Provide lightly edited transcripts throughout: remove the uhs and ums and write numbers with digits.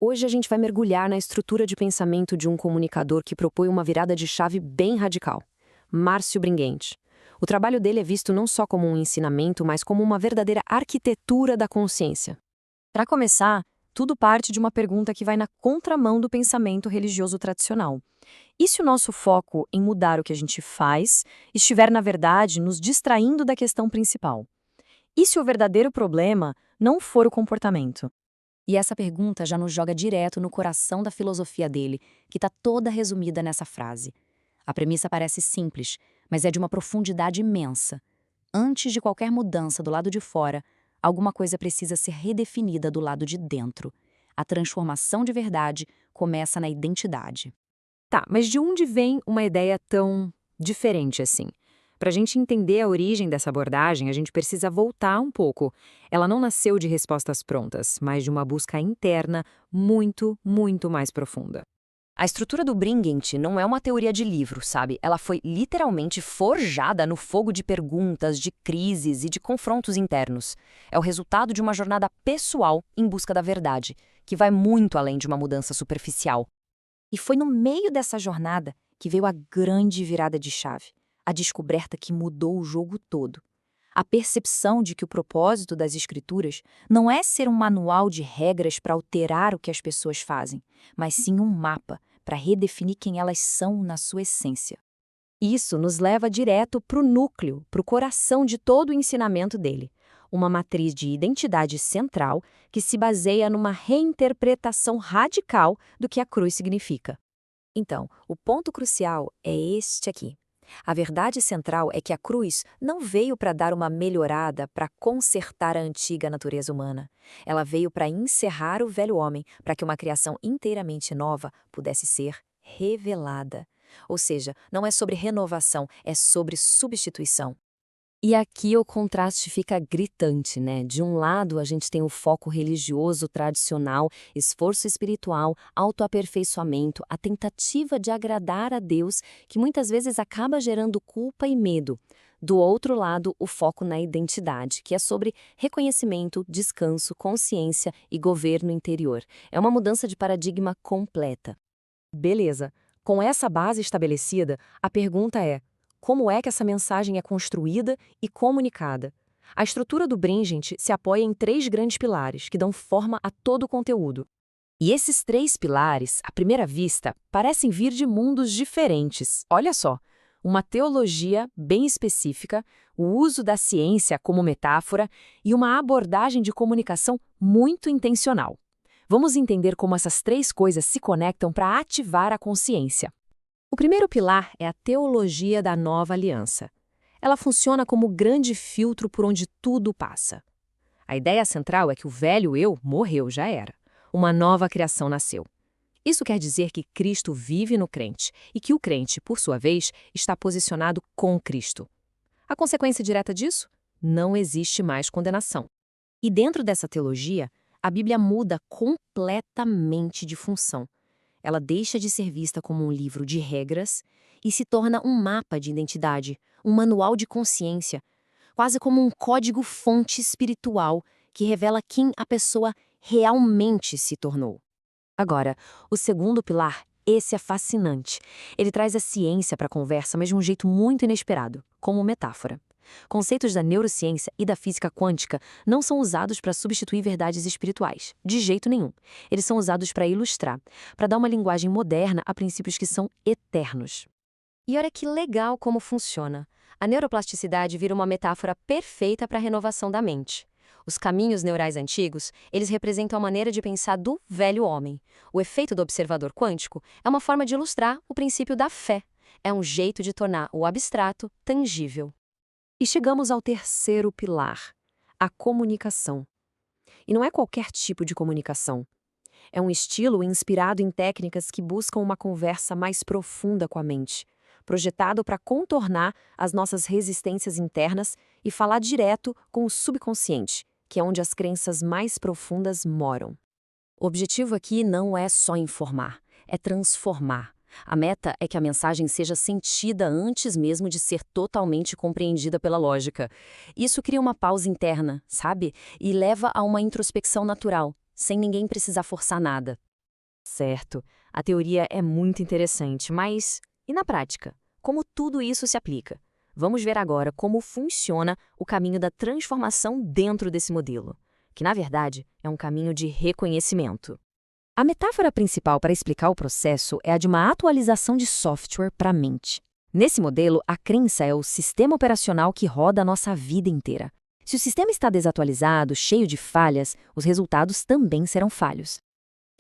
Hoje a gente vai mergulhar na estrutura de pensamento de um comunicador que propõe uma virada de chave bem radical, Márcio Bringuente. O trabalho dele é visto não só como um ensinamento, mas como uma verdadeira arquitetura da consciência. Para começar, tudo parte de uma pergunta que vai na contramão do pensamento religioso tradicional. E se o nosso foco em mudar o que a gente faz estiver, na verdade, nos distraindo da questão principal? E se o verdadeiro problema não for o comportamento? E essa pergunta já nos joga direto no coração da filosofia dele, que está toda resumida nessa frase. A premissa parece simples, mas é de uma profundidade imensa. Antes de qualquer mudança do lado de fora, alguma coisa precisa ser redefinida do lado de dentro. A transformação de verdade começa na identidade. Tá, mas de onde vem uma ideia tão diferente assim? Para a gente entender a origem dessa abordagem, a gente precisa voltar um pouco. Ela não nasceu de respostas prontas, mas de uma busca interna muito, muito mais profunda. A estrutura do Bringent não é uma teoria de livro, sabe? Ela foi literalmente forjada no fogo de perguntas, de crises e de confrontos internos. É o resultado de uma jornada pessoal em busca da verdade, que vai muito além de uma mudança superficial. E foi no meio dessa jornada que veio a grande virada de chave, a descoberta que mudou o jogo todo. A percepção de que o propósito das escrituras não é ser um manual de regras para alterar o que as pessoas fazem, mas sim um mapa para redefinir quem elas são na sua essência. Isso nos leva direto para o núcleo, para o coração de todo o ensinamento dele. Uma matriz de identidade central que se baseia numa reinterpretação radical do que a cruz significa. Então, o ponto crucial é este aqui. A verdade central é que a cruz não veio para dar uma melhorada, para consertar a antiga natureza humana. Ela veio para encerrar o velho homem, para que uma criação inteiramente nova pudesse ser revelada. Ou seja, não é sobre renovação, é sobre substituição. E aqui o contraste fica gritante, né? De um lado, a gente tem o foco religioso tradicional, esforço espiritual, autoaperfeiçoamento, a tentativa de agradar a Deus, que muitas vezes acaba gerando culpa e medo. Do outro lado, o foco na identidade, que é sobre reconhecimento, descanso, consciência e governo interior. É uma mudança de paradigma completa. Beleza. Com essa base estabelecida, a pergunta é: como é que essa mensagem é construída e comunicada? A estrutura do Bringent se apoia em três grandes pilares que dão forma a todo o conteúdo. E esses três pilares, à primeira vista, parecem vir de mundos diferentes. Olha só, uma teologia bem específica, o uso da ciência como metáfora e uma abordagem de comunicação muito intencional. Vamos entender como essas três coisas se conectam para ativar a consciência. O primeiro pilar é a teologia da nova aliança. Ela funciona como o grande filtro por onde tudo passa. A ideia central é que o velho eu morreu, já era. Uma nova criação nasceu. Isso quer dizer que Cristo vive no crente e que o crente, por sua vez, está posicionado com Cristo. A consequência direta disso? Não existe mais condenação. E dentro dessa teologia, a Bíblia muda completamente de função. Ela deixa de ser vista como um livro de regras e se torna um mapa de identidade, um manual de consciência, quase como um código-fonte espiritual que revela quem a pessoa realmente se tornou. Agora, o segundo pilar, esse é fascinante. Ele traz a ciência para a conversa, mas de um jeito muito inesperado, como metáfora. Conceitos da neurociência e da física quântica não são usados para substituir verdades espirituais, de jeito nenhum. Eles são usados para ilustrar, para dar uma linguagem moderna a princípios que são eternos. E olha que legal como funciona. A neuroplasticidade vira uma metáfora perfeita para a renovação da mente. Os caminhos neurais antigos, eles representam a maneira de pensar do velho homem. O efeito do observador quântico é uma forma de ilustrar o princípio da fé. É um jeito de tornar o abstrato tangível. E chegamos ao terceiro pilar, a comunicação. E não é qualquer tipo de comunicação. É um estilo inspirado em técnicas que buscam uma conversa mais profunda com a mente, projetado para contornar as nossas resistências internas e falar direto com o subconsciente, que é onde as crenças mais profundas moram. O objetivo aqui não é só informar, é transformar. A meta é que a mensagem seja sentida antes mesmo de ser totalmente compreendida pela lógica. Isso cria uma pausa interna, sabe? E leva a uma introspecção natural, sem ninguém precisar forçar nada. Certo, a teoria é muito interessante, mas e na prática? Como tudo isso se aplica? Vamos ver agora como funciona o caminho da transformação dentro desse modelo, que na verdade é um caminho de reconhecimento. A metáfora principal para explicar o processo é a de uma atualização de software para a mente. Nesse modelo, a crença é o sistema operacional que roda a nossa vida inteira. Se o sistema está desatualizado, cheio de falhas, os resultados também serão falhos.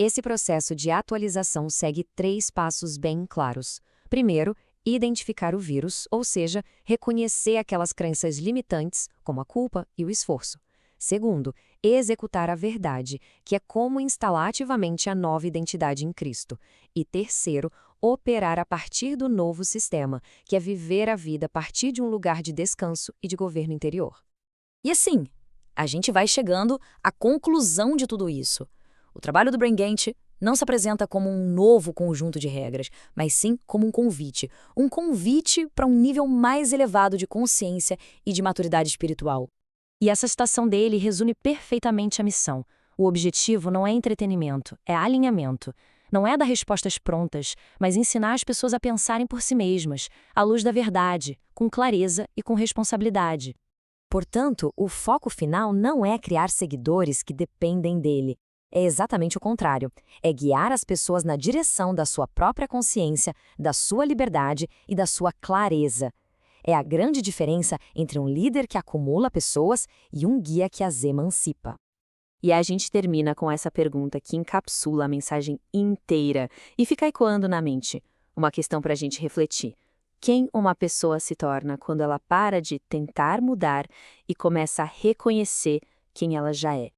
Esse processo de atualização segue 3 passos bem claros. Primeiro, identificar o vírus, ou seja, reconhecer aquelas crenças limitantes, como a culpa e o esforço. Segundo, executar a verdade, que é como instalar ativamente a nova identidade em Cristo. E terceiro, operar a partir do novo sistema, que é viver a vida a partir de um lugar de descanso e de governo interior. E assim, a gente vai chegando à conclusão de tudo isso. O trabalho do BrainGate não se apresenta como um novo conjunto de regras, mas sim como um convite para um nível mais elevado de consciência e de maturidade espiritual. E essa citação dele resume perfeitamente a missão. O objetivo não é entretenimento, é alinhamento. Não é dar respostas prontas, mas ensinar as pessoas a pensarem por si mesmas, à luz da verdade, com clareza e com responsabilidade. Portanto, o foco final não é criar seguidores que dependem dele. É exatamente o contrário. É guiar as pessoas na direção da sua própria consciência, da sua liberdade e da sua clareza. É a grande diferença entre um líder que acumula pessoas e um guia que as emancipa. E a gente termina com essa pergunta que encapsula a mensagem inteira e fica ecoando na mente. Uma questão para a gente refletir. Quem uma pessoa se torna quando ela para de tentar mudar e começa a reconhecer quem ela já é?